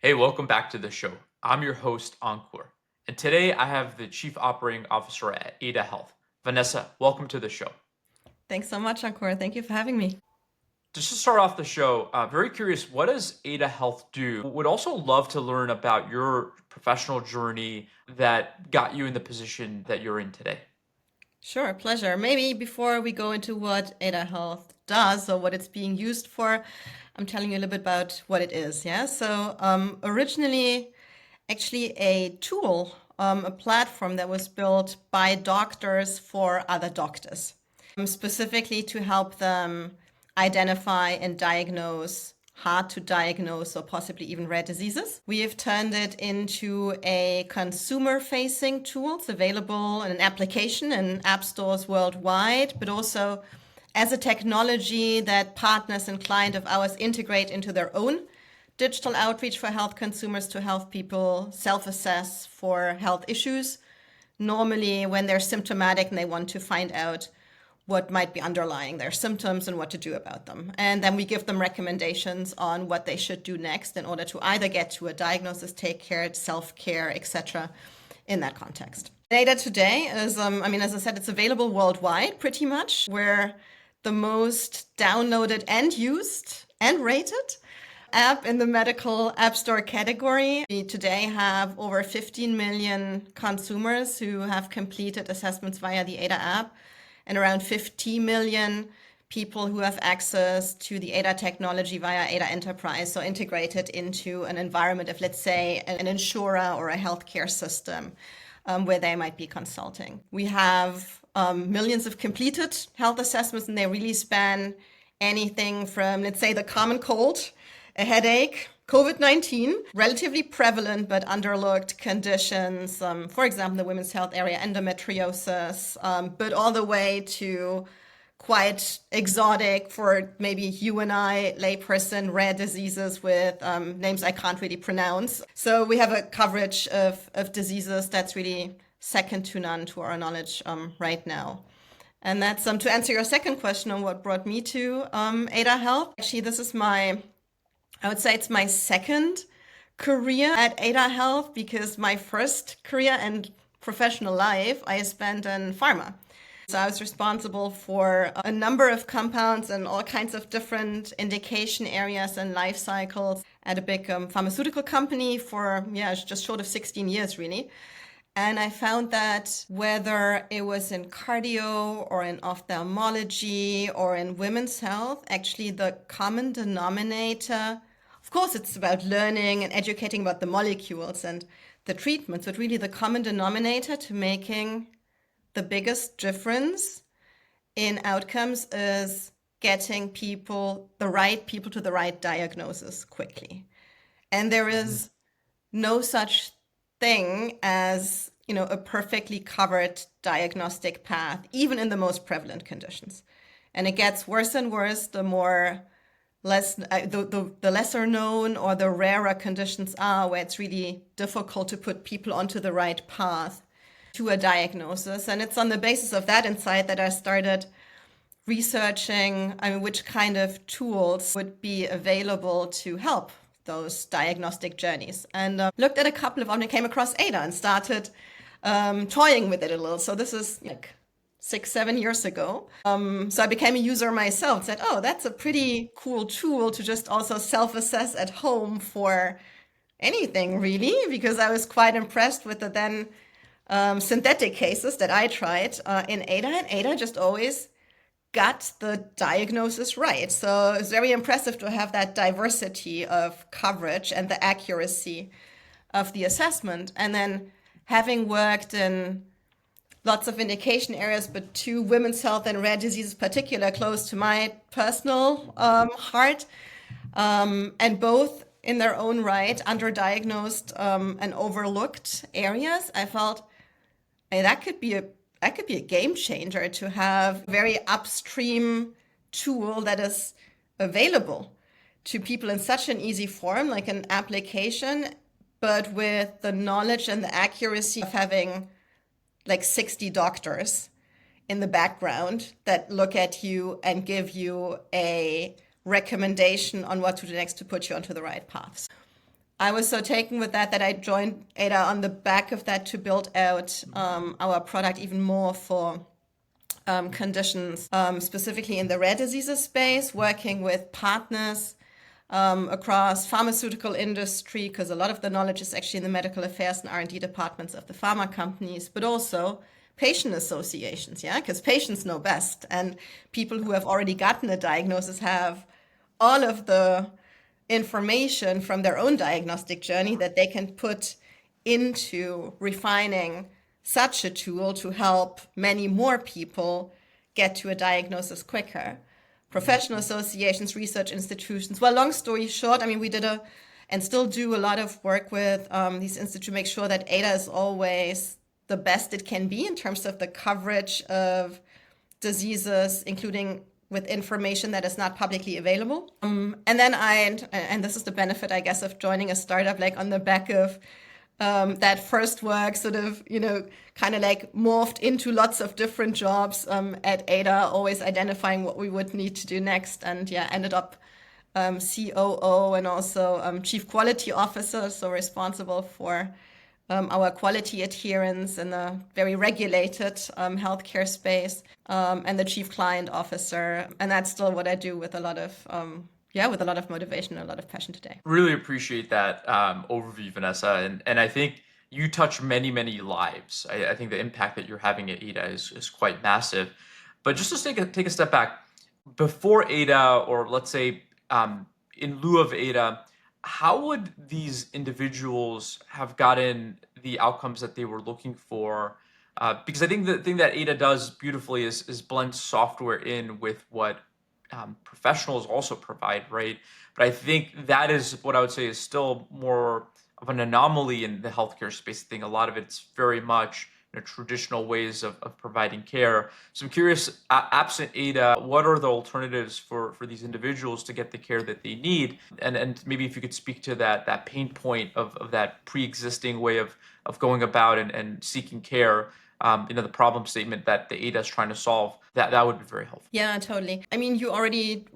Hey, welcome back to the show. I'm your host, Encore. And today I have the Chief Operating Officer at Ada Health. Vanessa, welcome to the show. Thanks so much, Encore. Thank you for having me. Just to start off the show, very curious, what does Ada Health do? Would also love to learn about your professional journey that got you in the position that you're in today. Sure, pleasure. Maybe before we go into what Ada Health does or what it's being used for, I'm telling you a little bit about what it is. Yeah. Originally, actually a tool, a platform that was built by doctors for other doctors, specifically to help them identify and diagnose hard to diagnose or possibly even rare diseases. We have turned it into a consumer facing tool. It's available in an application in app stores worldwide, but also as a technology that partners and clients of ours integrate into their own digital outreach for health consumers to help people self-assess for health issues. Normally, when they're symptomatic and they want to find out what might be underlying their symptoms and what to do about them. And then we give them recommendations on what they should do next in order to either get to a diagnosis, take care, self-care, etc. in that context. Data today is, as I said, it's available worldwide pretty much. We're the most downloaded and used and rated app in the medical app store category. We today have over 15 million consumers who have completed assessments via the Ada app, and around 50 million people who have access to the Ada technology via Ada Enterprise, so integrated into an environment of, let's say, an insurer or a healthcare system where they might be consulting. We have millions of completed health assessments, and they really span anything from, let's say, the common cold, a headache, COVID-19, relatively prevalent but underlooked conditions, for example, the women's health area, endometriosis, but all the way to quite exotic for maybe you and I, layperson, rare diseases with names I can't really pronounce. So we have a coverage of diseases that's really second to none to our knowledge right now. And that's to answer your second question on what brought me to Ada Health. Actually, I would say it's my second career at Ada Health, because my first career and professional life I spent in pharma. So I was responsible for a number of compounds and all kinds of different indication areas and life cycles at a big pharmaceutical company for, just short of 16 years, really. And I found that whether it was in cardio or in ophthalmology or in women's health, actually the common denominator, of course, it's about learning and educating about the molecules and the treatments, but really the common denominator to making the biggest difference in outcomes is getting the right people to the right diagnosis quickly. And there is no such thing as, a perfectly covered diagnostic path, even in the most prevalent conditions. And it gets worse and worse the lesser known or the rarer conditions are, where it's really difficult to put people onto the right path to a diagnosis. And it's on the basis of that insight that I started researching, which kind of tools would be available to help those diagnostic journeys, and looked at a couple of them and came across Ada and started toying with it a little. So this is like 6-7 years ago. So I became a user myself, said, oh, that's a pretty cool tool to just also self-assess at home for anything, really, because I was quite impressed with the then synthetic cases that I tried in Ada, and Ada just always got the diagnosis right. So it's very impressive to have that diversity of coverage and the accuracy of the assessment. And then having worked in lots of indication areas, but to women's health and rare diseases particular, close to my personal heart, and both in their own right, underdiagnosed and overlooked areas, I felt that could be a game changer to have a very upstream tool that is available to people in such an easy form, like an application, but with the knowledge and the accuracy of having like 60 doctors in the background that look at you and give you a recommendation on what to do next to put you onto the right paths. I was so taken with that I joined Ada on the back of that to build out our product even more for conditions, specifically in the rare diseases space, working with partners across pharmaceutical industry, because a lot of the knowledge is actually in the medical affairs and R&D departments of the pharma companies, but also patient associations, yeah, because patients know best, and people who have already gotten a diagnosis have all of the information from their own diagnostic journey that they can put into refining such a tool to help many more people get to a diagnosis quicker. Professional associations, research institutions. Well, long story short, I mean, we did and still do a lot of work with these institutes to make sure that ADA is always the best it can be in terms of the coverage of diseases, including with information that is not publicly available. And then and this is the benefit, I guess, of joining a startup, like on the back of that first work sort of, kind of like morphed into lots of different jobs at Ada, always identifying what we would need to do next. And yeah, ended up COO and also Chief Quality Officer, so responsible for our quality adherence in a very regulated healthcare space, and the Chief Client Officer. And that's still what I do with a lot of with a lot of motivation and a lot of passion today. Really appreciate that overview, Vanessa. And I think you touch many, many lives. I think the impact that you're having at ADA is quite massive. But just to take a step back, before ADA, or let's say in lieu of ADA, how would these individuals have gotten the outcomes that they were looking for? Because I think the thing that ADA does beautifully is blend software in with what professionals also provide, right? But I think that is what I would say is still more of an anomaly in the healthcare space. I think a lot of it's very much traditional ways of providing care. So I'm curious, absent ADA, what are the alternatives for these individuals to get the care that they need? And maybe if you could speak to that pain point of that pre-existing way of going about and seeking care, the problem statement that the ADA is trying to solve, that would be very helpful. Yeah, totally. I mean, you already,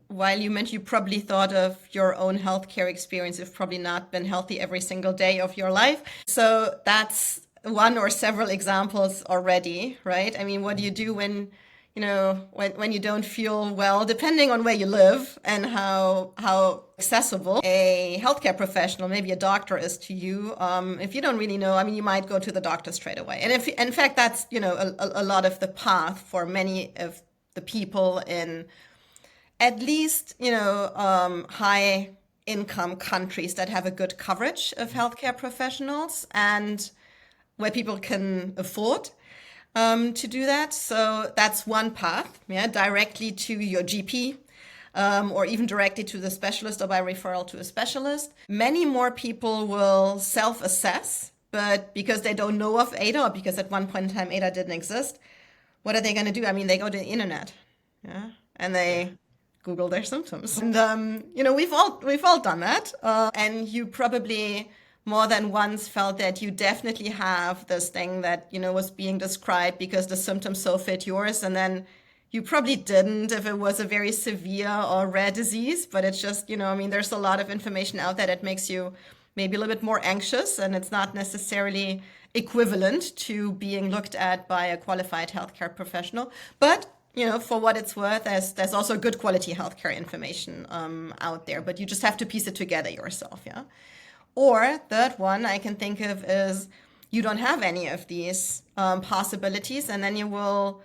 while you mentioned you probably thought of your own healthcare experience, you've probably not been healthy every single day of your life. So that's one or several examples already, right? I mean, what do you do when you don't feel well, depending on where you live and how accessible a healthcare professional, maybe a doctor, is to you. If you don't really know, I mean, you might go to the doctor straight away. And if, in fact, that's, a lot of the path for many of the people in at least, high income countries that have a good coverage of healthcare professionals and where people can afford to do that. So that's one path, directly to your GP, or even directly to the specialist or by referral to a specialist. Many more people will self-assess, but because they don't know of ADA, or because at one point in time ADA didn't exist, what are they going to do? I mean, they go to the internet, and they Google their symptoms. And we've all done that, and you probably more than once felt that you definitely have this thing that, was being described because the symptoms so fit yours. And then you probably didn't if it was a very severe or rare disease, but it's just, there's a lot of information out there that makes you maybe a little bit more anxious, and it's not necessarily equivalent to being looked at by a qualified healthcare professional. But for what it's worth, there's also good quality healthcare information out there, but you just have to piece it together yourself, yeah? Or third one I can think of is you don't have any of these possibilities, and then you will,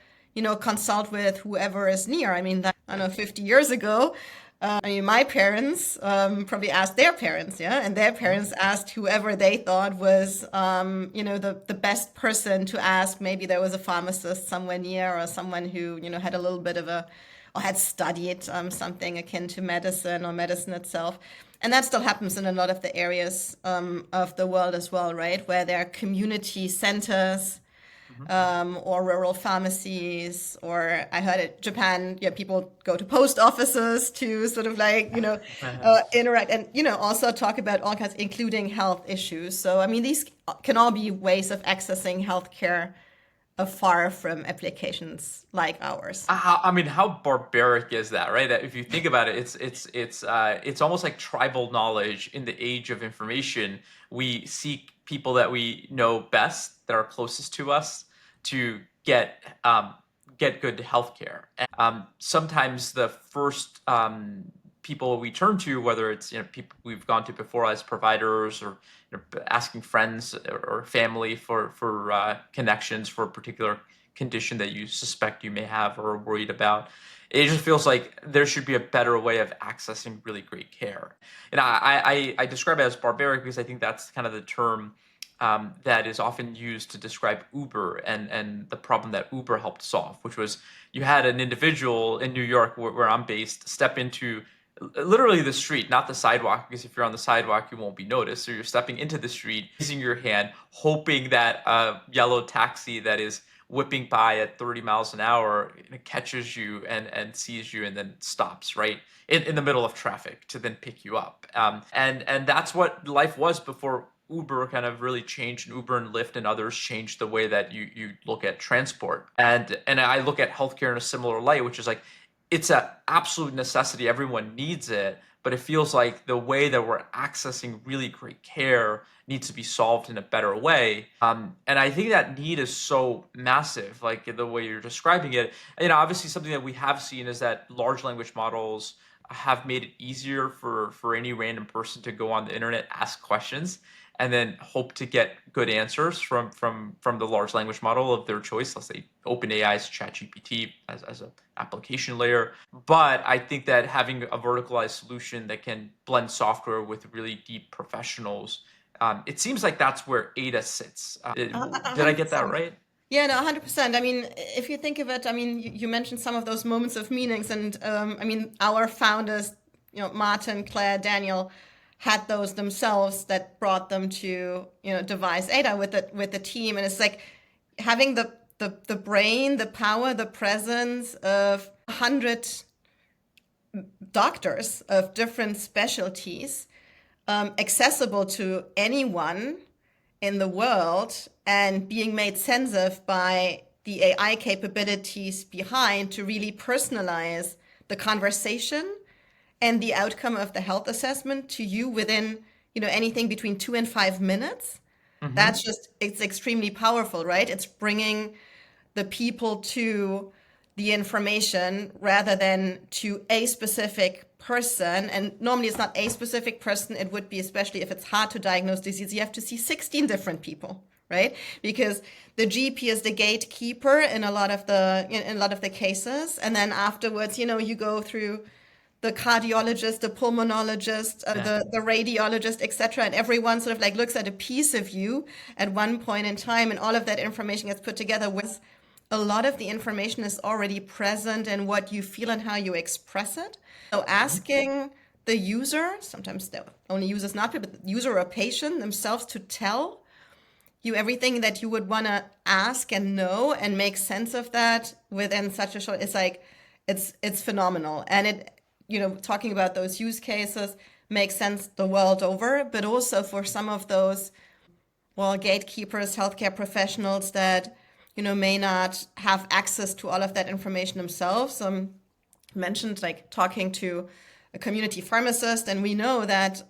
consult with whoever is near. I mean, I don't know, 50 years ago, my parents probably asked their parents, and their parents asked whoever they thought was, the best person to ask. Maybe there was a pharmacist somewhere near, or someone who, had a little bit of or had studied something akin to medicine or medicine itself. And that still happens in a lot of the areas of the world as well, right? Where there are community centers, or rural pharmacies, or I heard in Japan, people go to post offices to sort of like, interact and, also talk about all kinds, including health issues. So, I mean, these can all be ways of accessing healthcare far from applications like ours. I mean, how barbaric is that, right? That if you think about it, it's almost like tribal knowledge in the age of information. We seek people that we know best, that are closest to us, to get good healthcare. Sometimes the first people we turn to, whether it's people we've gone to before as providers, or asking friends or family for connections for a particular condition that you suspect you may have or are worried about. It just feels like there should be a better way of accessing really great care. And I describe it as barbaric because I think that's kind of the term that is often used to describe Uber and the problem that Uber helped solve, which was you had an individual in New York, where I'm based, step into literally the street, not the sidewalk, because if you're on the sidewalk, you won't be noticed. So you're stepping into the street, using your hand, hoping that a yellow taxi that is whipping by at 30 miles an hour catches you and sees you and then stops right in the middle of traffic to then pick you up. And that's what life was before Uber kind of really changed, and Uber and Lyft and others changed the way that you look at transport. And I look at healthcare in a similar light, which is like it's an absolute necessity. Everyone needs it, but it feels like the way that we're accessing really great care needs to be solved in a better way. And I think that need is so massive, like the way you're describing it. Obviously, something that we have seen is that large language models have made it easier for any random person to go on the internet, ask questions, and then hope to get good answers from the large language model of their choice. Let's say OpenAI's ChatGPT as an application layer. But I think that having a verticalized solution that can blend software with really deep professionals, it seems like that's where Ada sits. Did I get that 100%. right? Yeah, no, 100%. I mean, if you think of it, I mean, you mentioned some of those moments of meanings, and I mean, our founders, Martin, Claire, Daniel, had those themselves that brought them to, devise Ada with the team, and it's like having the brain, the power, the presence of 100 doctors of different specialties, accessible to anyone in the world and being made sense of by the AI capabilities behind to really personalize the conversation and the outcome of the health assessment to you within, anything between 2 and 5 minutes. Mm-hmm. It's extremely powerful, right? It's bringing the people to the information rather than to a specific person. And normally it's not a specific person. It would be, especially if it's hard to diagnose disease, you have to see 16 different people, right? Because the GP is the gatekeeper in a lot of the cases. And then afterwards, you go through the cardiologist, the pulmonologist, Yeah. the radiologist, etc. And everyone sort of like looks at a piece of you at one point in time, and all of that information gets put together with a lot of the information is already present in what you feel and how you express it. So asking the user, sometimes the only users not, but the user or patient themselves to tell you everything that you would want to ask and know and make sense of that within such a short, it's like it's phenomenal. And talking about those use cases makes sense the world over, but also for some of those, well, gatekeepers, healthcare professionals that, may not have access to all of that information themselves. Mentioned like talking to a community pharmacist, and we know that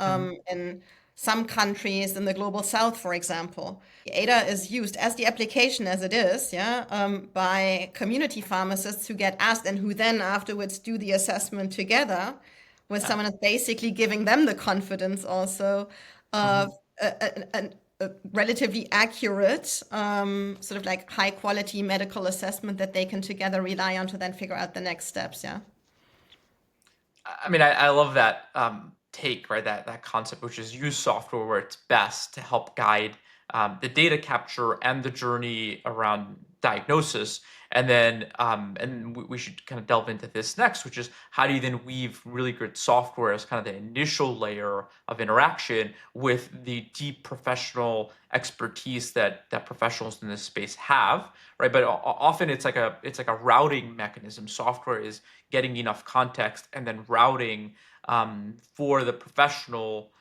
in some countries in the global south, for example, ADA is used as the application as it is, yeah, by community pharmacists who get asked and who then afterwards do the assessment together with Yeah. someone that's basically giving them the confidence also Mm-hmm. of a relatively accurate, sort of like high quality medical assessment that they can together rely on to then figure out the next steps. Yeah. I mean, I love that take, right? That concept, which is use software where it's best to help guide the data capture and the journey around diagnosis. And then, and we should kind of delve into this next, which is how do you then weave really good software as kind of the initial layer of interaction with the deep professional expertise that professionals in this space have, right? But often it's like a routing mechanism. Software is getting enough context and then routing for the professional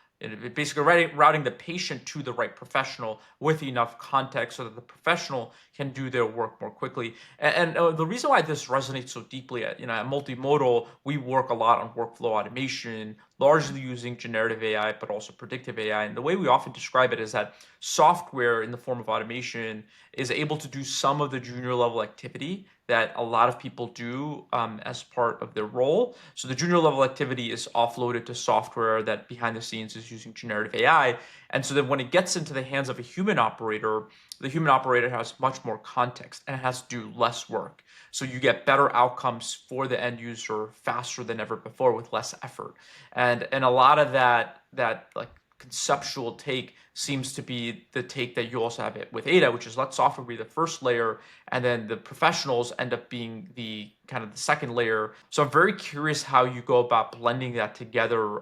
basically routing the patient to the right professional with enough context so that the professional can do their work more quickly. And the reason why this resonates so deeply at Multimodal, we work a lot on workflow automation, largely using generative AI, but also predictive AI. And the way we often describe it is that software in the form of automation is able to do some of the junior level activity that a lot of people do as part of their role. So the junior level activity is offloaded to software that behind the scenes is using generative AI. And so then when it gets into the hands of a human operator, the human operator has much more context and has to do less work. So you get better outcomes for the end user faster than ever before with less effort. And a lot of that like conceptual take seems to be the take that you also have it with Ada, which is let software be the first layer, and then the professionals end up being the kind of the second layer. So I'm very curious how you go about blending that together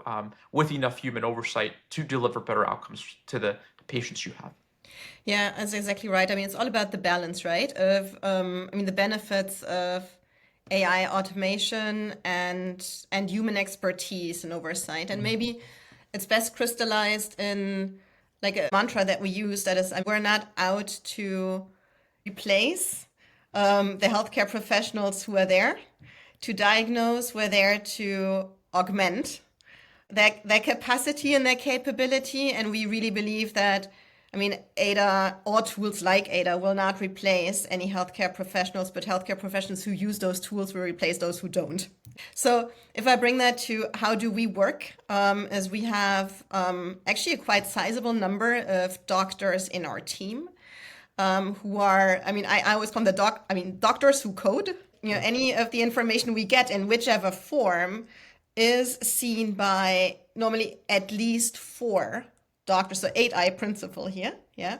with enough human oversight to deliver better outcomes to the patients you have. Yeah, that's exactly right. I mean, it's all about the balance, right? The benefits of AI automation and human expertise and oversight. And maybe it's best crystallized in like a mantra that we use that is, we're not out to replace the healthcare professionals who are there to diagnose, we're there to augment their capacity and their capability. And we really believe that, Ada or tools like Ada will not replace any healthcare professionals, but healthcare professionals who use those tools will replace those who don't. So if I bring that to how do we work, as we have actually a quite sizable number of doctors in our team who are, I always call them doctors who code. Any of the information we get in whichever form is seen by normally at least 4 doctors, so 8I principle here, yeah,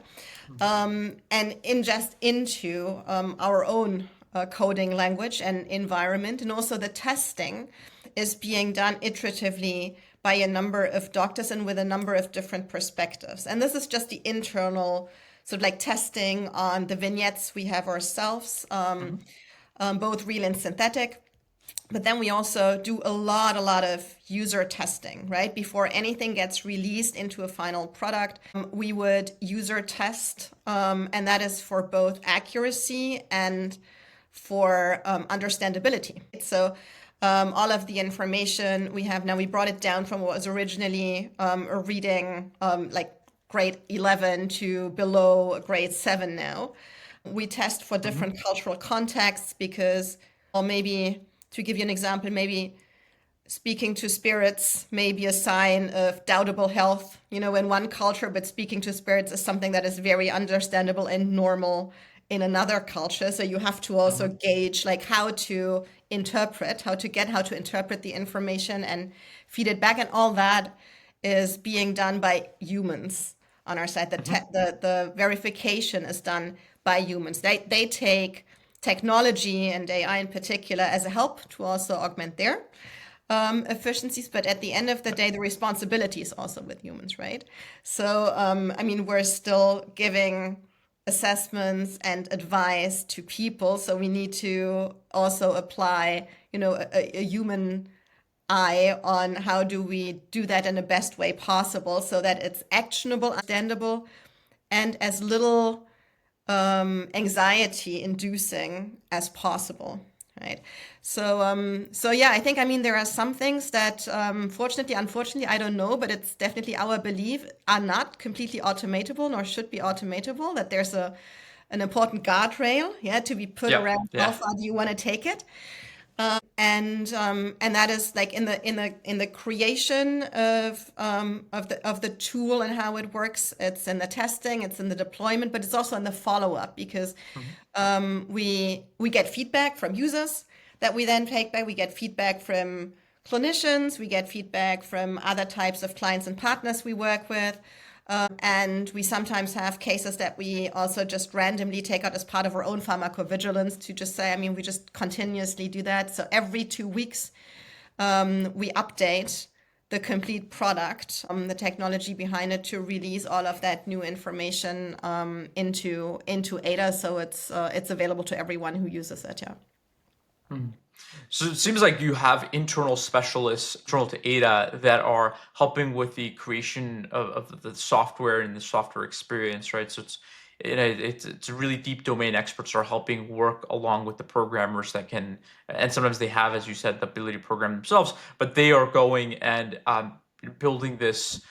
and ingest into our own coding language and environment. And also the testing is being done iteratively by a number of doctors and with a number of different perspectives. And this is just the internal sort of like testing on the vignettes we have ourselves, both real and synthetic. But then we also do a lot of user testing, right? Before anything gets released into a final product, we would user test, and that is for both accuracy and for understandability. So all of the information we have now, we brought it down from what was originally a reading like grade 11 to below grade 7 now. We test for different cultural contexts because, or maybe to give you an example, maybe speaking to spirits may be a sign of doubtable health, in one culture, but speaking to spirits is something that is very understandable and normal in another culture. So you have to also gauge like how to interpret the information and feed it back. And all that is being done by humans on our side. The verification is done by humans. They take technology and AI in particular as a help to also augment their efficiencies. But at the end of the day, the responsibility is also with humans, right? So, we're still giving assessments and advice to people. So we need to also apply, a human eye on how do we do that in the best way possible so that it's actionable, understandable, and as little anxiety inducing as possible, right? So yeah, I think, there are some things that fortunately, unfortunately, I don't know, but it's definitely our belief are not completely automatable nor should be automatable, that there's an important guardrail, yeah, to be put around how far do you want to take it. And that is like in the creation of the tool and how it works. It's in the testing, it's in the deployment, but it's also in the follow up because we get feedback from users that we then take back. We get feedback from clinicians, we get feedback from other types of clients and partners we work with. And we sometimes have cases that we also just randomly take out as part of our own pharmacovigilance to just say, we just continuously do that. So every 2 weeks, we update the complete product, the technology behind it to release all of that new information into Ada. So it's available to everyone who uses it. Yeah. So it seems like you have internal specialists internal to Ada that are helping with the creation of the software and the software experience, right? So it's a really deep domain experts are helping work along with the programmers that can, and sometimes they have, as you said, the ability to program themselves, but they are going and building this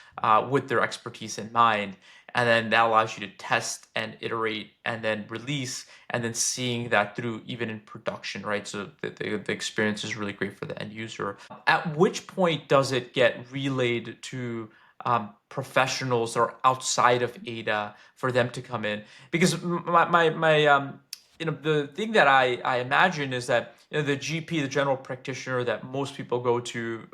with their expertise in mind. And then that allows you to test and iterate and then release and then seeing that through even in production, right? So the experience is really great for the end user. At which point does it get relayed to professionals that are outside of Ada for them to come in? Because the thing that I imagine is that the GP, the general practitioner that most people go to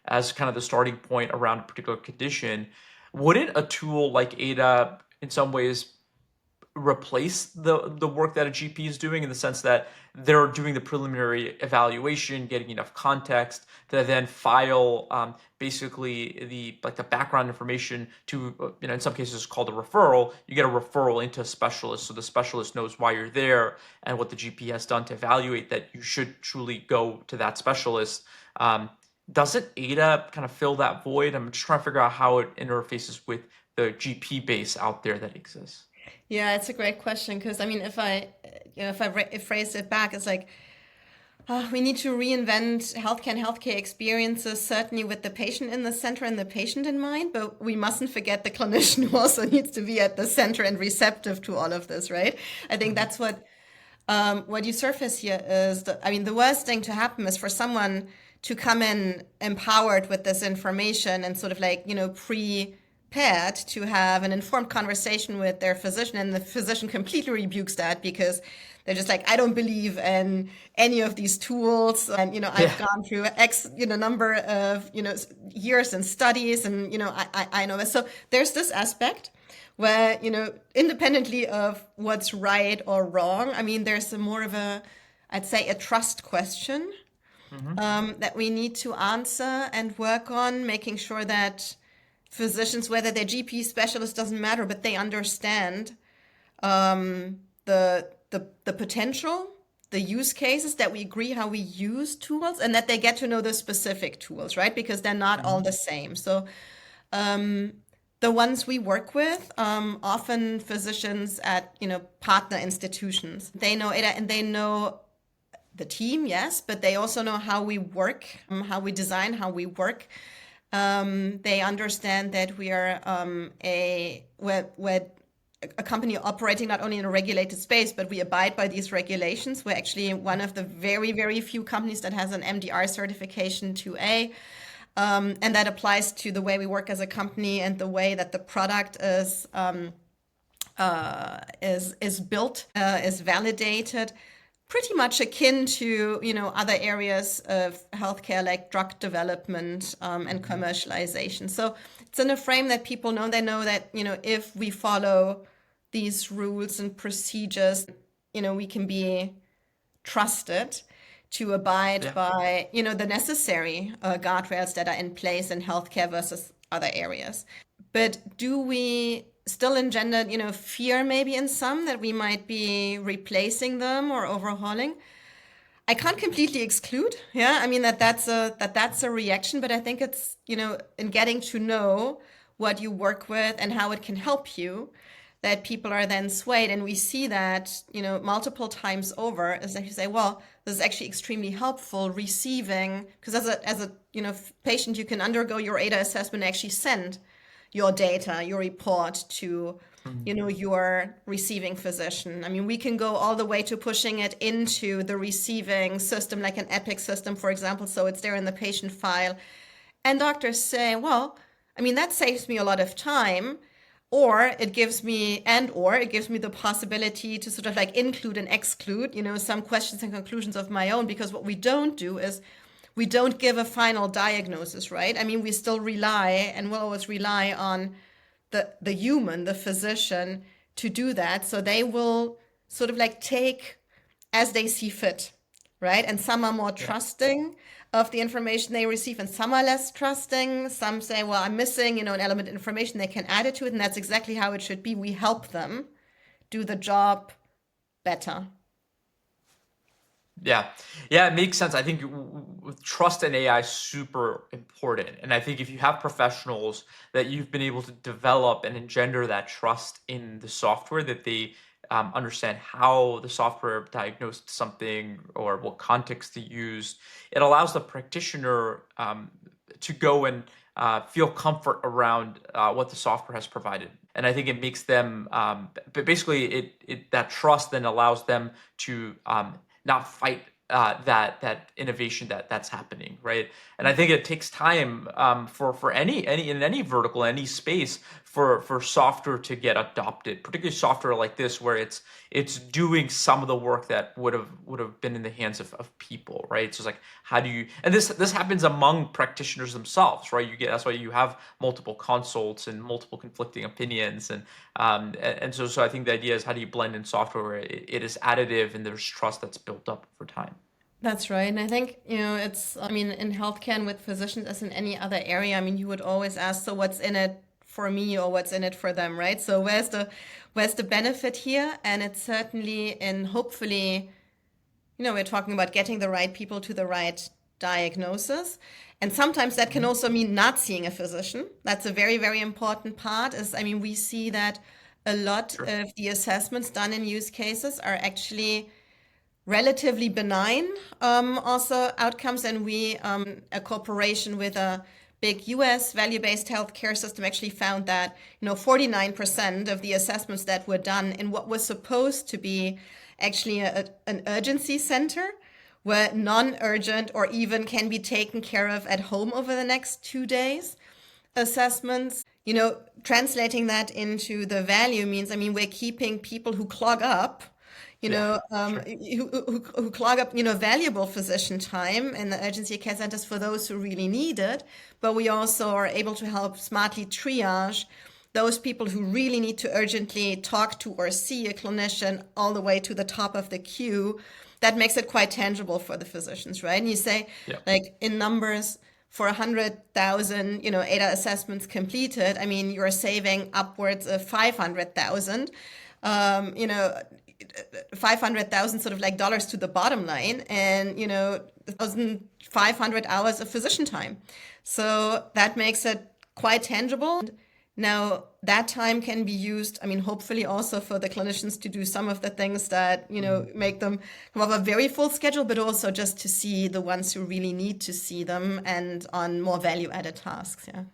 as kind of the starting point around a particular condition, wouldn't a tool like Ada in some ways replace the work that a GP is doing in the sense that they're doing the preliminary evaluation, getting enough context to then file basically the background information to in some cases it's called a referral. You get a referral into a specialist, so the specialist knows why you're there and what the GP has done to evaluate that you should truly go to that specialist. Doesn't Ada kind of fill that void? I'm just trying to figure out how it interfaces with the GP base out there that exists. Yeah, it's a great question because I mean, if I phrase it back, it's like we need to reinvent healthcare and healthcare experiences, certainly with the patient in the center and the patient in mind, but we mustn't forget the clinician who also needs to be at the center and receptive to all of this, right? I think Mhm. that's what you surface here is, I mean, the worst thing to happen is for someone to come in empowered with this information and sort of like, prepared to have an informed conversation with their physician, and the physician completely rebukes that because they're just like, I don't believe in any of these tools. And, I've Yeah. gone through X, number of, years and studies and, I know this. So there's this aspect where, independently of what's right or wrong, I mean, there's a more of I'd say, a trust question Hmm. that we need to answer and work on, making sure that physicians, whether they're GP specialists, doesn't matter, but they understand the potential, the use cases, that we agree how we use tools, and that they get to know the specific tools, right? Because they're not all Hmm. the same. So the ones we work with, often physicians at partner institutions, they know it and they know the team, yes, but they also know how we work, how we design, how we work. They understand that we are we're a company operating not only in a regulated space, but we abide by these regulations. We're actually one of the very, very few companies that has an MDR certification 2A. And that applies to the way we work as a company and the way that the product is built, is validated, pretty much akin to other areas of healthcare like drug development and Hmm. commercialization. So it's in a frame that people know. They know that if we follow these rules and procedures, we can be trusted to abide Yeah. by the necessary guardrails that are in place in healthcare versus other areas. But do we still engender fear maybe in some that we might be replacing them or overhauling? I can't completely exclude, yeah. I mean that's a reaction, but I think it's in getting to know what you work with and how it can help you, that people are then swayed, and we see that multiple times over. Is that you say, well, this is actually extremely helpful receiving, because as a patient, you can undergo your ADA assessment and actually send your data, your report to Mhm. your receiving physician. I mean, we can go all the way to pushing it into the receiving system, like an Epic system, for example, so it's there in the patient file. And doctors say, well, I mean, that saves me a lot of time, or it gives me the possibility to sort of like include and exclude, some questions and conclusions of my own, because what we don't do is we don't give a final diagnosis, right? I mean, we still rely and will always rely on the human, the physician, to do that. So they will sort of like take as they see fit, right? And some are more Yeah. trusting of the information they receive, and some are less trusting. Some say, well, I'm missing, an element of information, they can add it to it, and that's exactly how it should be. We help them do the job better. Yeah, yeah, it makes sense. I think with trust in AI is super important, and I think if you have professionals that you've been able to develop and engender that trust in the software, that they understand how the software diagnosed something or what context to use, it allows the practitioner to go and feel comfort around what the software has provided. And I think it makes them, but basically, it that trust then allows them to not fight that innovation that's happening, right? And I think it takes time for any in any vertical, any space for software to get adopted, particularly software like this where it's doing some of the work that would have been in the hands of people, right? So it's like how do you, and this happens among practitioners themselves, right? You get, that's why you have multiple consults and multiple conflicting opinions, and so I think the idea is how do you blend in software where it is additive and there's trust that's built up over time. That's right. And I think, I mean, in healthcare and with physicians as in any other area, I mean, you would always ask, so what's in it for me or what's in it for them, right? So where's the benefit here? And it's certainly in hopefully, we're talking about getting the right people to the right diagnosis. And sometimes that can Mhm. also mean not seeing a physician. That's a very, very important part is, I mean, we see that a lot Sure. of the assessments done in use cases are actually relatively benign also outcomes. And we, a cooperation with a big US value-based healthcare system actually found that, 49% of the assessments that were done in what was supposed to be actually an urgency center were non-urgent or even can be taken care of at home over the next 2 days assessments. Translating that into the value means, I mean, we're keeping people who clog up, Yeah, sure. who clog up, valuable physician time in the urgency care centers for those who really need it. But we also are able to help smartly triage those people who really need to urgently talk to or see a clinician all the way to the top of the queue. That makes it quite tangible for the physicians, right? And you say, Yeah. like in numbers, for 100,000, ADA assessments completed, I mean, you're saving upwards of 500,000, um, you know, 500,000 sort of like dollars to the bottom line and, 1,500 hours of physician time. So that makes it quite tangible. Now, that time can be used, I mean, hopefully also for the clinicians to do some of the things that, Mhm. make them come off a very full schedule, but also just to see the ones who really need to see them and on more value added tasks. Yeah.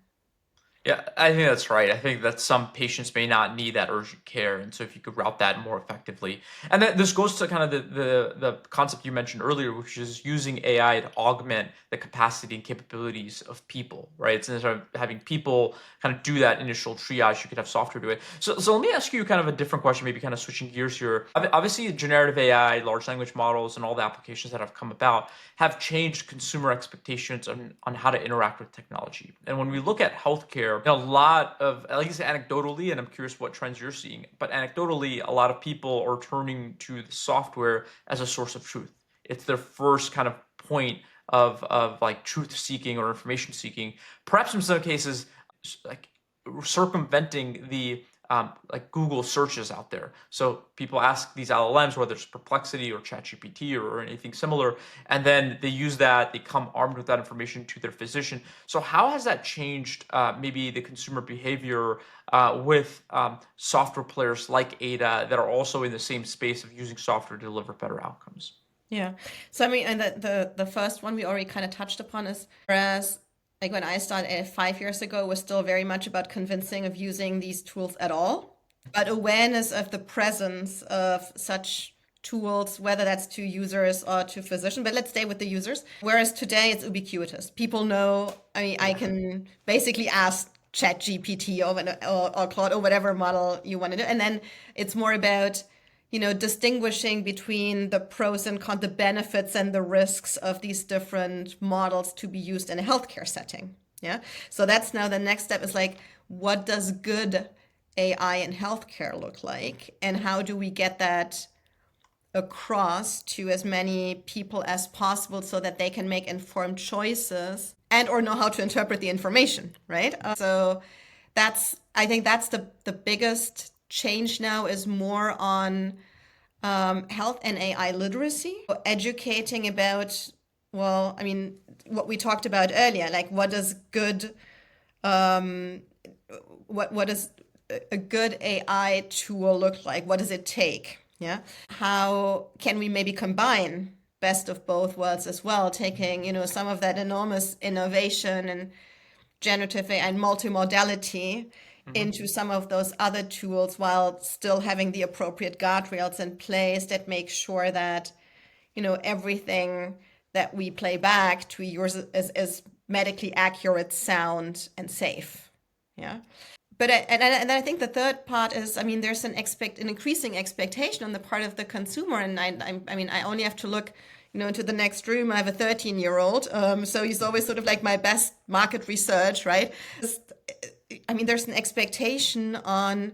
Yeah, I think that's right. I think that some patients may not need that urgent care, and so if you could route that more effectively, and that this goes to kind of the concept you mentioned earlier, which is using AI to augment the capacity and capabilities of people, right? So instead of having people kind of do that initial triage, you could have software do it. So let me ask you kind of a different question, maybe kind of switching gears here. Obviously, generative AI, large language models, and all the applications that have come about have changed consumer expectations on how to interact with technology. And when we look at healthcare, a lot of, at least anecdotally, and I'm curious what trends you're seeing, but anecdotally, a lot of people are turning to the software as a source of truth. It's their first kind of point of like truth seeking or information seeking. Perhaps in some cases, like circumventing the like Google searches out there. So people ask these LLMs, whether it's Perplexity or ChatGPT or anything similar, and then they use that. They come armed with that information to their physician. So how has that changed maybe the consumer behavior with software players like Ada that are also in the same space of using software to deliver better outcomes? Yeah. So I mean, and the first one we already kind of touched upon is whereas like when I started 5 years ago, it was still very much about convincing of using these tools at all, but awareness of the presence of such tools, whether that's to users or to physician, but let's stay with the users. Whereas today it's ubiquitous. People know, I mean, I Yeah. can basically ask ChatGPT or Claude or whatever model you want to do. And then it's more about distinguishing between the pros and cons, the benefits and the risks of these different models to be used in a healthcare setting. Yeah. So that's now the next step is like, what does good AI in healthcare look like? And how do we get that across to as many people as possible so that they can make informed choices and or know how to interpret the information, right? So I think that's the biggest change now is more on health and AI literacy, educating about, well, I mean, what we talked about earlier, like what does good, um, what does a good AI tool look like? What does it take? Yeah. How can we maybe combine best of both worlds as well, taking, some of that enormous innovation and generative AI and multimodality Hmm. into some of those other tools while still having the appropriate guardrails in place that make sure that, everything that we play back to yours is medically accurate, sound, and safe. Yeah. But and I think the third part is, I mean, there's an increasing expectation on the part of the consumer, and I mean, I only have to look, into the next room. I have a 13-year-old, so he's always sort of like my best market research, right? I mean, there's an expectation on,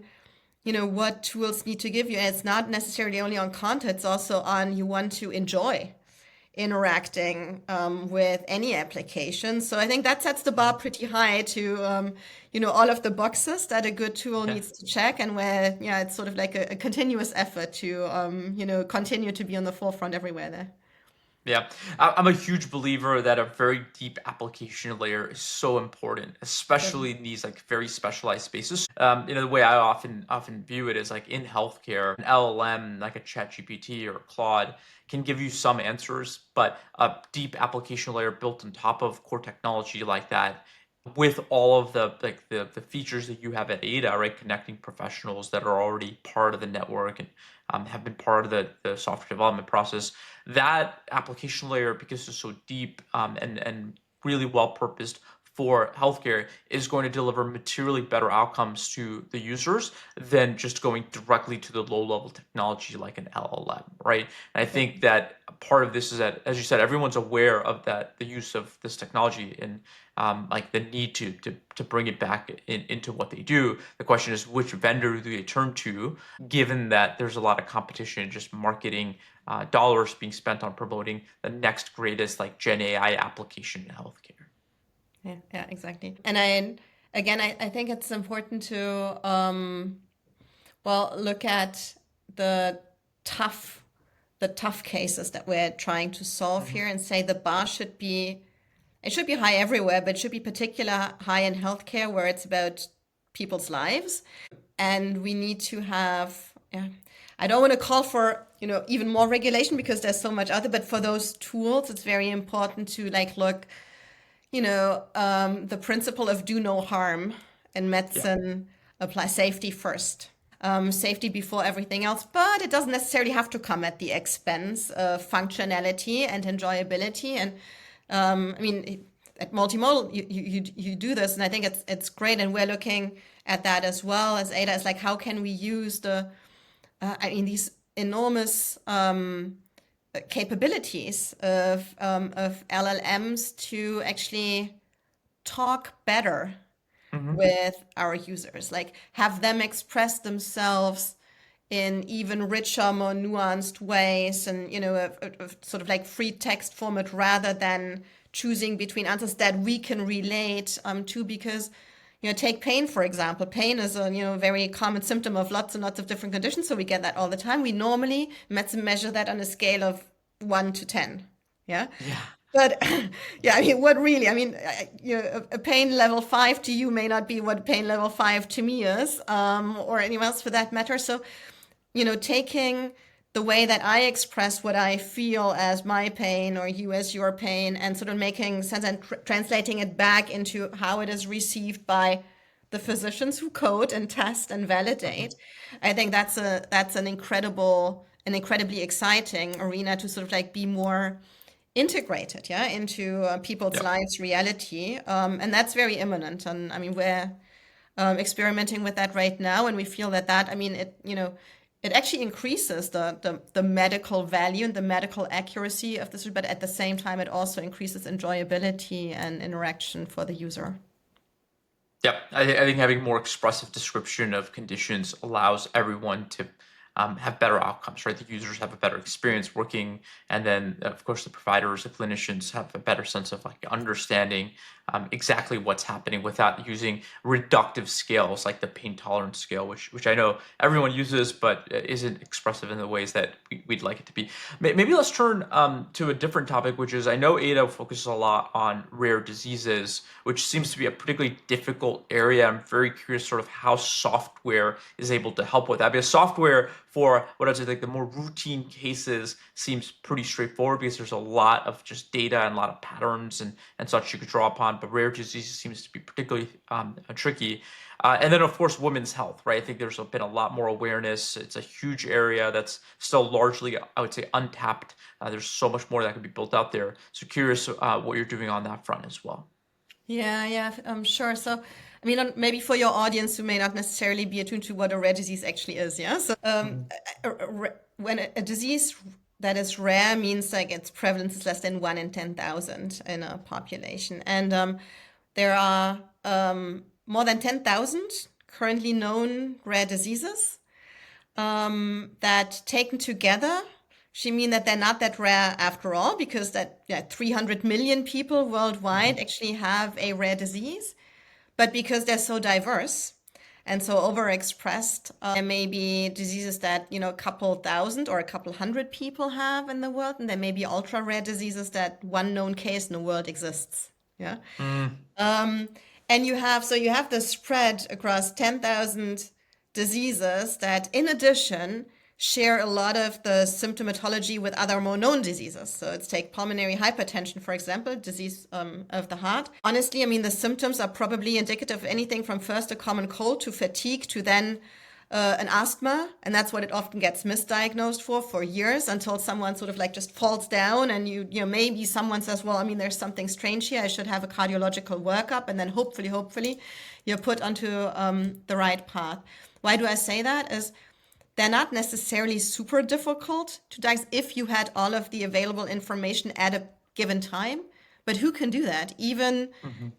what tools need to give you, and it's not necessarily only on content; it's also on you want to enjoy interacting with any application. So I think that sets the bar pretty high to, all of the boxes that a good tool Yeah. needs to check, and where, yeah, it's sort of like a continuous effort to, continue to be on the forefront everywhere there. Yeah, I'm a huge believer that a very deep application layer is so important, especially in these like very specialized spaces. The way I often view it is like in healthcare, an LLM like a ChatGPT or Claude can give you some answers, but a deep application layer built on top of core technology like that, with all of the like the features that you have at Ada, right, connecting professionals that are already part of the network and have been part of the software development process, that application layer, because it's so deep and really well purposed for healthcare, is going to deliver materially better outcomes to the users than just going directly to the low level technology like an LLM, right? And I think that part of this is that, as you said, everyone's aware of that, the use of this technology and like the need to bring it back into what they do. The question is, which vendor do they turn to, given that there's a lot of competition, just marketing dollars being spent on promoting the next greatest like Gen AI application in healthcare. Yeah, yeah, exactly. And again, I think it's important to, well, look at the tough, the tough cases that we're trying to solve Hmm. here, and say the bar should be, it should be high everywhere, but it should be particular high in healthcare where it's about people's lives. And we need to have, yeah, I don't want to call for, even more regulation because there's so much out there, but for those tools, it's very important to like look, the principle of do no harm in Yeah. medicine apply safety first. Safety before everything else, but it doesn't necessarily have to come at the expense of functionality and enjoyability. And I mean, at multimodal, you do this, and I think it's great. And we're looking at that as well as Ada. Is like, how can we use I mean, these enormous capabilities of LLMs to actually talk better Hmm. with our users, like have them express themselves in even richer, more nuanced ways, and a sort of like free text format rather than choosing between answers that we can relate to. Because take pain for example. Pain is a very common symptom of lots and lots of different conditions, so we get that all the time. We normally measure that on a scale of 1 to 10. Yeah. Yeah. But yeah, I mean, what really? I mean, a pain level 5 to you may not be what pain level 5 to me is, or anyone else for that matter. So, taking the way that I express what I feel as my pain or you as your pain, and sort of making sense and translating it back into how it is received by the physicians who code and test and Hmm. validate. I think that's an incredibly exciting arena to sort of like be more integrated, yeah, into people's Yeah. lives reality, and that's very imminent. And I mean, we're experimenting with that right now, and we feel that I mean, it actually increases the medical value and the medical accuracy of this, but at the same time, it also increases enjoyability and interaction for the user. Yep, I think having more expressive description of conditions allows everyone to have better outcomes, right? The users have a better experience working, and then of course the providers, the clinicians have a better sense of like understanding exactly what's happening without using reductive scales like the pain tolerance scale, which I know everyone uses, but isn't expressive in the ways that we'd like it to be. Maybe let's turn to a different topic, which is I know ADA focuses a lot on rare diseases, which seems to be a particularly difficult area. I'm very curious sort of how software is able to help with that. Because software for what I'd say like the more routine cases seems pretty straightforward because there's a lot of just data and a lot of patterns and such you could draw upon. But rare diseases seems to be particularly tricky. And then, of course, women's health, right? I think there's been a lot more awareness. It's a huge area that's still largely, I would say, untapped. There's so much more that could be built out there. So curious what you're doing on that front as well. Yeah, yeah, sure. So, I mean, maybe for your audience who may not necessarily be attuned to what a rare disease actually is, yeah? So, Mhm. when a disease that is rare means like its prevalence is less than 1 in 10,000 in a population. And there are more than 10,000 currently known rare diseases that taken together, she mean that they're not that rare after all, because that 300 million people worldwide Mhm. actually have a rare disease, but because they're so diverse and so overexpressed, there may be diseases that a couple thousand or a couple hundred people have in the world, and there may be ultra rare diseases that one known case in the world exists. Yeah. Mm. Um, and you have the spread across 10,000 diseases that, in addition, share a lot of the symptomatology with other more known diseases. So let's take pulmonary hypertension, for example, disease of the heart. Honestly, I mean, the symptoms are probably indicative of anything from first a common cold to fatigue to then an asthma, and that's what it often gets misdiagnosed for years until someone sort of like just falls down, and maybe someone says, well, I mean, there's something strange here. I should have a cardiological workup, and then hopefully, you're put onto the right path. Why do I say that? Is they're not necessarily super difficult to diagnose if you had all of the available information at a given time. But who can do that? Even, Mhm.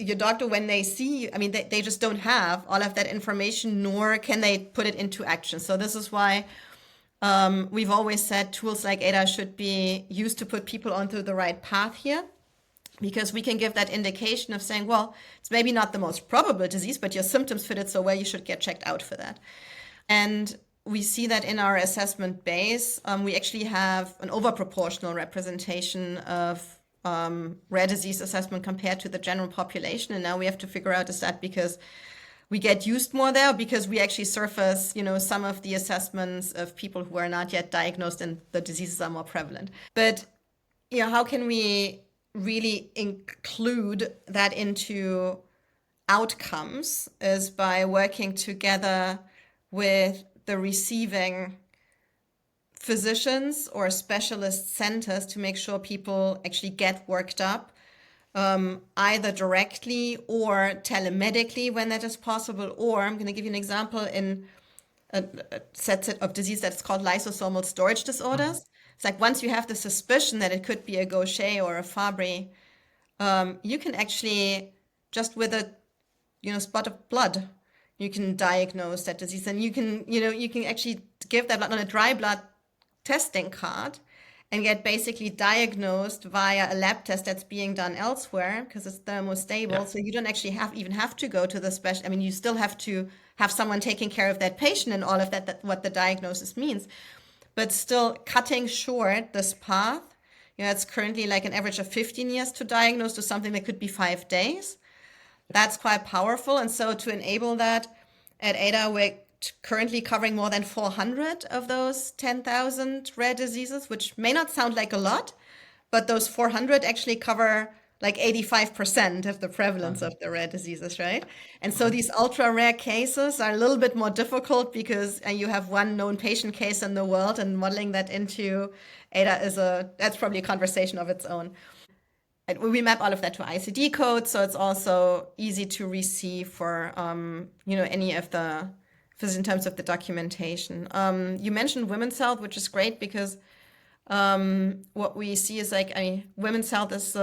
your doctor, when they see you, I mean, they just don't have all of that information, nor can they put it into action. So this is why we've always said tools like ADA should be used to put people onto the right path here, because we can give that indication of saying, well, it's maybe not the most probable disease, but your symptoms fit it so well, you should get checked out for that. And we see that in our assessment base, we actually have an overproportional representation of rare disease assessment compared to the general population. And now we have to figure out, is that because we get used more there, because we actually surface, some of the assessments of people who are not yet diagnosed and the diseases are more prevalent. But, how can we really include that into outcomes is by working together with the receiving physicians or specialist centers to make sure people actually get worked up, either directly or telemedically when that is possible. Or I'm going to give you an example in a set of disease that's called lysosomal storage Mhm. disorders. It's like once you have the suspicion that it could be a Gaucher or a Fabry, you can actually just with a spot of blood, you can diagnose that disease, and you can actually give that blood on a dry blood testing card and get basically diagnosed via a lab test that's being done elsewhere because it's thermostable. Yeah. So you don't actually even have to go to the special. I mean, you still have to have someone taking care of that patient and all of that what the diagnosis means, but still cutting short this path. It's currently like an average of 15 years to diagnose to something that could be 5 days. That's quite powerful. And so to enable that at ADA, we're currently covering more than 400 of those 10,000 rare diseases, which may not sound like a lot, but those 400 actually cover like 85% of the prevalence of Mhm. the rare diseases, right? And so Mhm. these ultra rare cases are a little bit more difficult because you have one known patient case in the world, and modeling that into ADA that's probably a conversation of its own. And we map all of that to ICD code, so it's also easy to receive for any of the in terms of the documentation. You mentioned women's health, which is great because what we see is like, I mean, women's health is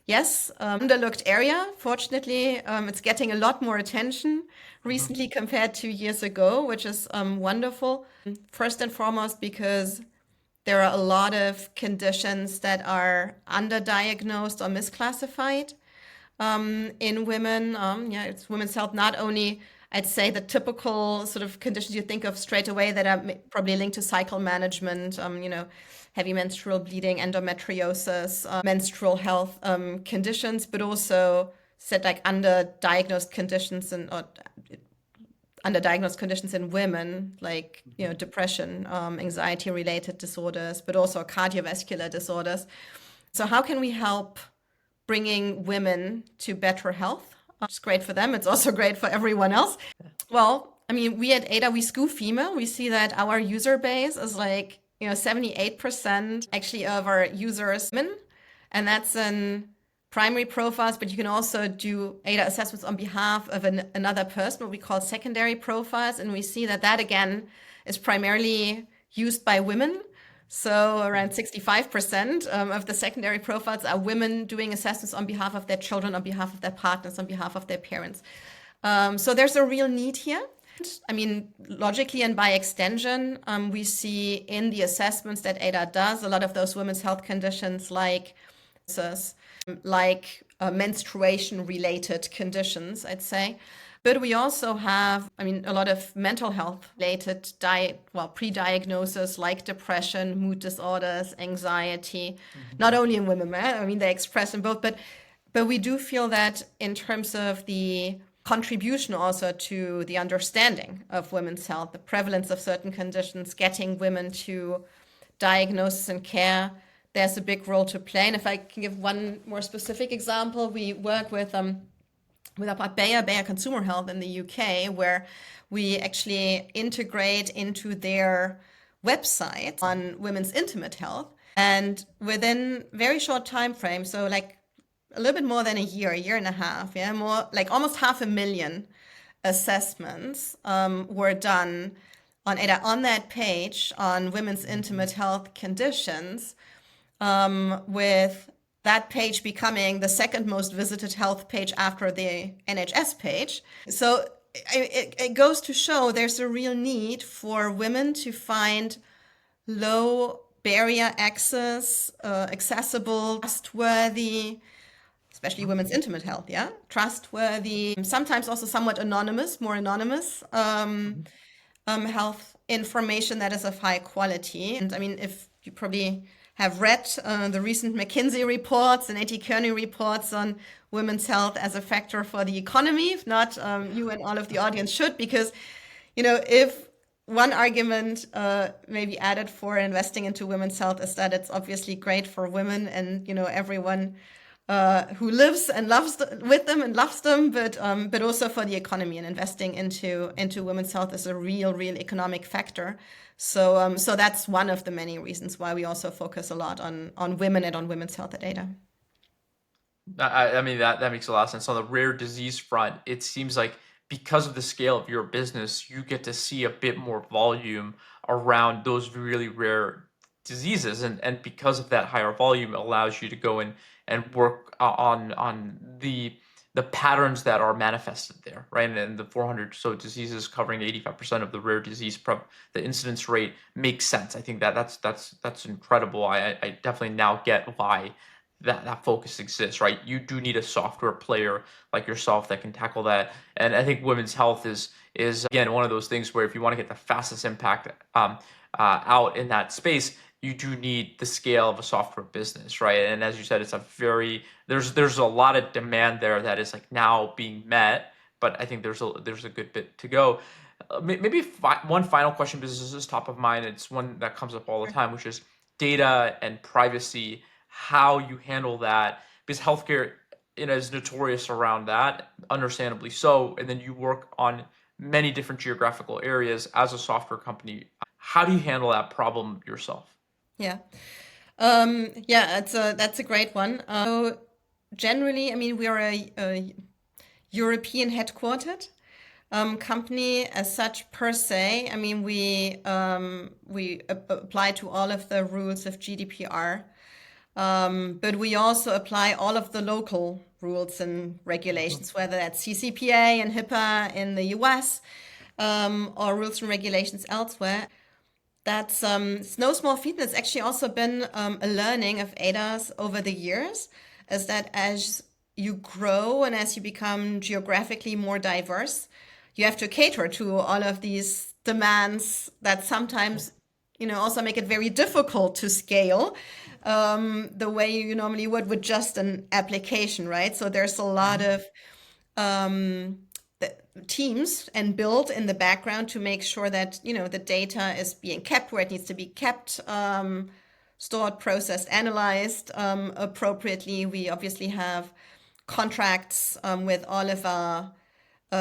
yes, underlooked area. Fortunately, it's getting a lot more attention Mhm. recently compared to years ago, which is wonderful. First and foremost, because there are a lot of conditions that are underdiagnosed or misclassified. in women. Yeah, it's women's health, not only, I'd say, the typical sort of conditions you think of straight away that are probably linked to cycle management, heavy menstrual bleeding, endometriosis, menstrual health conditions, but also said like underdiagnosed conditions and underdiagnosed conditions in women, like depression, anxiety-related disorders, but also cardiovascular disorders. So how can we help bringing women to better health? It's great for them. It's also great for everyone else. Well, I mean, we at Ada, we skew female. We see that our user base is like, 78% actually of our users women. And that's in primary profiles, but you can also do ADA assessments on behalf of another person, what we call secondary profiles. And we see that that again is primarily used by women. So around 65% of the secondary profiles are women doing assessments on behalf of their children, on behalf of their partners, on behalf of their parents. So there's a real need here. I mean, logically and by extension, we see in the assessments that ADA does, a lot of those women's health conditions like menstruation-related conditions, I'd say. But we also have, I mean, a lot of mental health related pre-diagnosis like depression, mood disorders, anxiety, not only in women, right? I mean, they express in both, but we do feel that in terms of the contribution also to the understanding of women's health, the prevalence of certain conditions, getting women to diagnosis and care, there's a big role to play. And if I can give one more specific example, we work with our Bayer Consumer Health in the UK, where we actually integrate into their website on women's intimate health. And within very short time frame, so like a little bit more than a year and a half, yeah, more like almost 500,000 assessments were done on ADA on that page on women's intimate health conditions, with that page becoming the second most visited health page after the NHS page. So it goes to show there's a real need for women to find low barrier access, accessible, trustworthy, especially women's intimate health, yeah, trustworthy, sometimes also somewhat anonymous, more anonymous health information that is of high quality. And I mean, if you probably have read the recent McKinsey reports and A.T. Kearney reports on women's health as a factor for the economy. If not, you and all of the audience should, because, if one argument may be added for investing into women's health is that it's obviously great for women and, everyone who lives and loves with them and loves them, but also for the economy, and investing into women's health is a real economic factor. So that's one of the many reasons why we also focus a lot on women and on women's health at ADA. I mean, that makes a lot of sense. On the rare disease front, it seems like because of the scale of your business, you get to see a bit more volume around those really rare diseases, and because of that higher volume, it allows you to go in and work on the patterns that are manifested there, right? And the 400 or so diseases covering 85% of the rare disease the incidence rate makes sense. I think that's incredible. I definitely now get why that focus exists, right? You do need a software player like yourself that can tackle that. And I think women's health is again one of those things where if you want to get the fastest impact out in that space, you do need the scale of a software business, right? And as you said, it's there's a lot of demand there that is like now being met, but I think there's a good bit to go. Maybe one final question, because this is top of mind. It's one that comes up all the time, which is data and privacy, how you handle that, because healthcare is notorious around that, understandably so. And then you work on many different geographical areas as a software company. How do you handle that problem yourself? Yeah. Yeah, that's a great one. So generally, I mean, we are a European headquartered company as such per se. I mean, we apply to all of the rules of GDPR, but we also apply all of the local rules and regulations, whether that's CCPA and HIPAA in the US, or rules and regulations elsewhere. That's it's no small feat. That's actually also been a learning of ADA's over the years, is that as you grow and as you become geographically more diverse, you have to cater to all of these demands that sometimes, also make it very difficult to scale the way you normally would with just an application, right? So there's a lot Mhm. of teams and build in the background to make sure that the data is being kept where it needs to be kept, stored, processed, analyzed appropriately. We obviously have contracts with all of our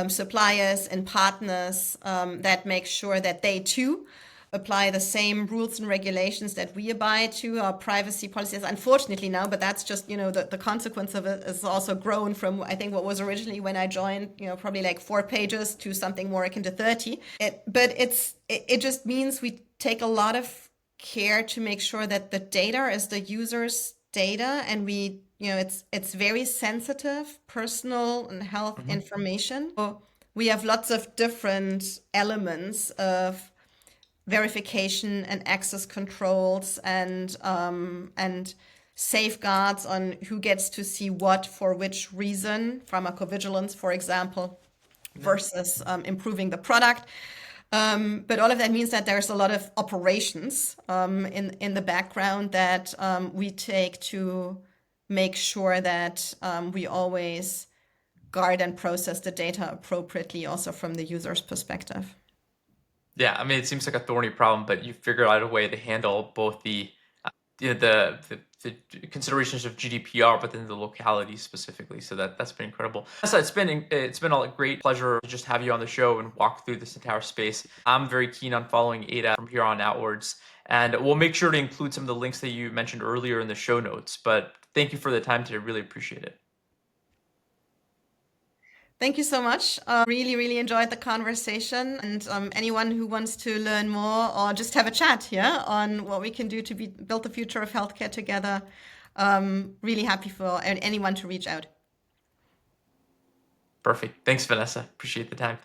suppliers and partners that make sure that they too apply the same rules and regulations that we abide to. Our privacy policies, unfortunately now, but that's just, the consequence of it is also grown from, I think, what was originally when I joined, probably like 4 pages to something more akin to 30. It just means we take a lot of care to make sure that the data is the user's data, and it's very sensitive personal and health Mhm. information. So we have lots of different elements of verification and access controls and safeguards on who gets to see what for which reason, pharmacovigilance, for example, Yeah. versus improving the product. But all of that means that there's a lot of operations in the background that we take to make sure that we always guard and process the data appropriately, also from the user's perspective. Yeah, I mean, it seems like a thorny problem, but you figured out a way to handle both the considerations of GDPR, but then the locality specifically. So that's been incredible. So it's been a great pleasure to just have you on the show and walk through this entire space. I'm very keen on following Ada from here on outwards, and we'll make sure to include some of the links that you mentioned earlier in the show notes. But thank you for the time today. Really appreciate it. Thank you so much. Really, really enjoyed the conversation. And anyone who wants to learn more or just have a chat, yeah, on what we can do to build the future of healthcare together, really happy for anyone to reach out. Perfect. Thanks, Vanessa. Appreciate the time.